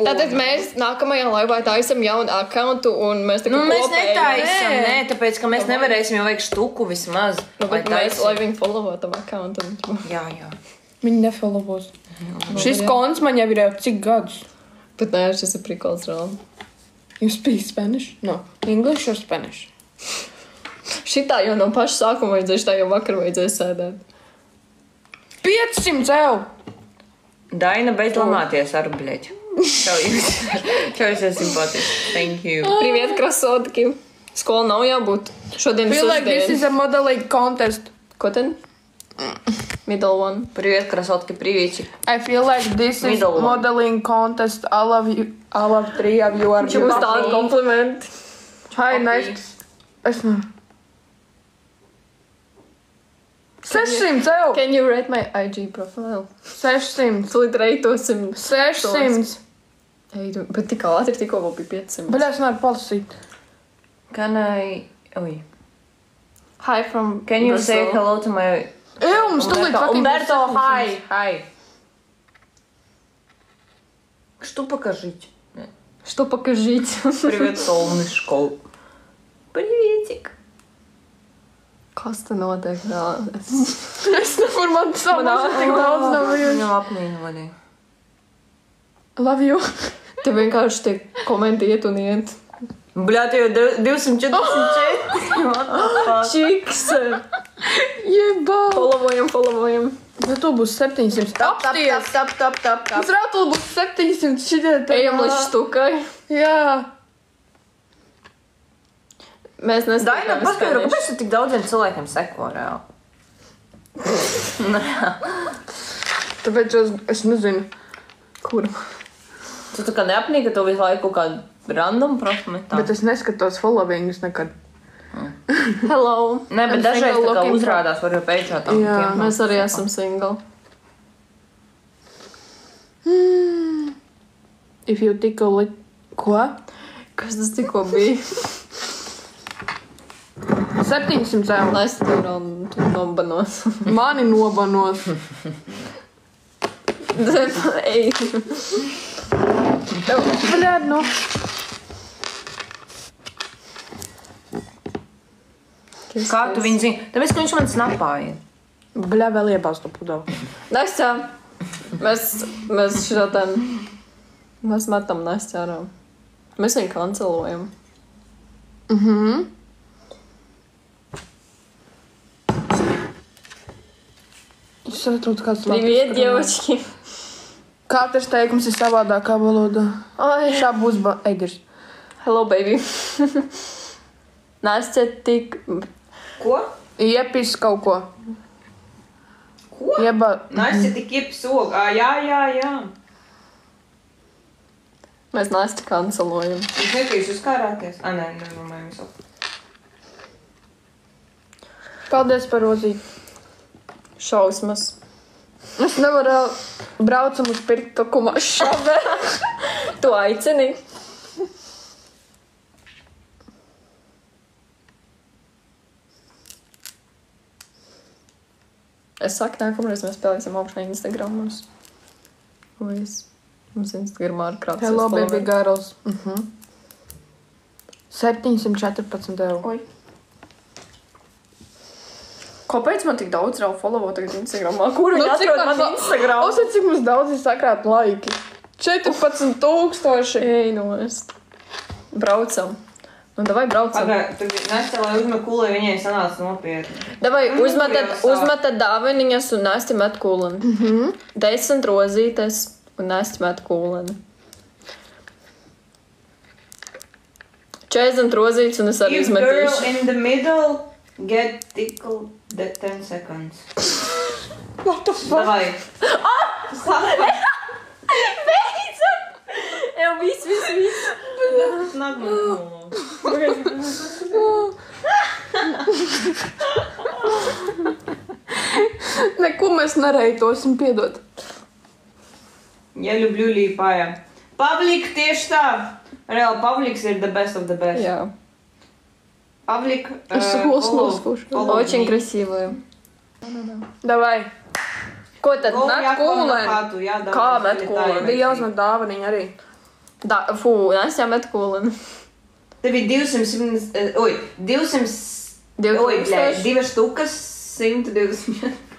Tātad mēs nākamajā laivā taisam jaunu akkauntu un mēs tā kā mēs netaisam, nē, tāpēc, ka mēs nevarēsim jau vajag štuku vismaz. Bet mēs, lai viņi followotam akkauntu. Jā. Viņi nefollowos. Šis konts man jau ir jau cik gadus? Bet nē, šis ir prikols reāli. You speak Spanish? No. English or Spanish? Šitā jau no paša sākuma vajadzēja, šitā jau vakar vajadzēja sēdēt. 500 ev! Daina, beidz lamāties ar bļeķu. Čau, jūs esat simpātiski. Thank you. Priviet, krasotki. Skola nav jābūt. Šodien Feel like this is a modeling contest. Ko ten? Middle one. Priviet, krasotki, privīči. I feel like this is modeling contest. All of three of you are Jums tādi komplimenti. Hi, nice. Es ne. 600 ev! Can you rate my IG profile? 600. Tūlīt reitosim. 600. Ei, bet tik ātri tikko vēl bija 500. Bet es nevaru palasīt. Can I... Oi. Hi from Can you Brazil. say hello to my... Mums tūlīt fucking Umberto, 700. hi. Что покажите? Что покажите? Привет, солнышко. Приветик. Kas te notiek? Es nevaru man samazīt tik daudz nav bijuši. Viņam apmīnvalī. Love you. Te vienkārši tie komenti iet un iet. Bļā, te jau 244. Čiks! Jebā. Followojam. Bet tu būs 700. Apsties. Tap. Mums rātul būs 700 šitie. Ejam līdz štukai. Jā. Mēs Daina, nesaprotam paskaidro, spanišu. kāpēc tu tik daudziem cilvēkiem seko reāli? Tāpēc es nezinu. Kur? Tu tā kā neapnīk, ka tu visu laiku kaut kādu random profilu metā. Bet es neskatos followingus nekad. Hello. Nē, bet I'm dažreiz single tā kā looking uzrādās, var jau pēčā tam. Jā. Mēs arī esam single. If you tickle it... Ko? Kas tas tikko bija? 700 ev. Lai es tur nobanos. Mani nobanos. Ej. Bļād, nu. Kā tu viņu zini? Tāpēc, ka viņš man snapāja. Bļā, vēl iebāz to pudavu. Nestā. Mēs šodien... Mēs metam nestārām. Mēs viņu kancelojam. Es saprotu, kāds Привет, девочки. Katrs teikums ir savādākā valodā. Ai. Šā būs egers. Hello, baby. Nastja tik... Ko? Iepis kaut ko. Ko? Jeba... Nastja tik iepsog. Jā. Mēs Nastju kancelojam. Jūs nekīs uzkārāties? Nē, nedomāju visu. Paldies par rozīti. Šausmas. Es nevaru braucam uz pirktu kumašanu. Tu aicini? Es saku, nākamreiz mēs spēlēsim augšā Instagramus. Mums Instagramā ir krāts. Hello, baby girls. 714 ev. Oi. Kāpēc man tik daudz rauj followo tagad Instagramā? Kur viņi atrod man Instagram? Uzsver, cik mums daudz ir sakrāt laiki. 14,000. Ej, nost. Braucam. Nu, davai braucam. Tagad Nastja, lai uzmet kūlē, viņai sanāca nopietni. Davai, uzmetat dāvaniņas un Nastja met kūleni. 10 rozītes un Nastja met kūleni. 40 rozītes un es arī If girl izmetīšu. in the middle get tickled that 10 seconds. What the fuck? Davai. Beidzam! Jau viss. Nāk man kūlē. Neko mēs nereitosim, piedod. Я люблю Липая. Павлик, тieši tā. Reāli, Pavliks ir the best of the best. Jā. Pavlik, Очень красивые. Davai. Ko tad met kūleni? Kā met kūleni? Bija jāuzmet dāvaniņa arī. Nastja met Kulina. Tev ir 200, oi, 200, oi, blē, 2 štukas, 120.